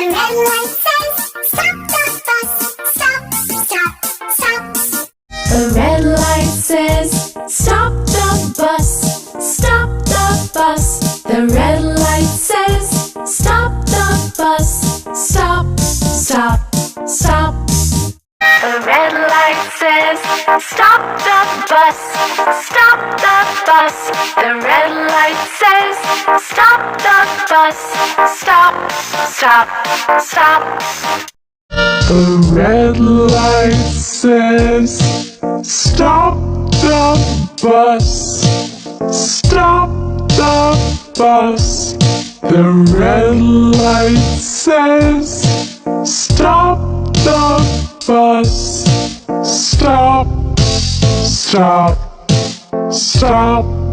The red light says stop the bus. Stop, stop, stop. The red light says stop the bus. Stop the bus. The red light says stop the bus. Stop, stop, stop. The red light says stop the bus. Stop the bus. The red light says stop the bus. Stop, stop, stop. The red light says stop the bus. Stop the bus. The red light says stop the bus. Stop, stop, stop.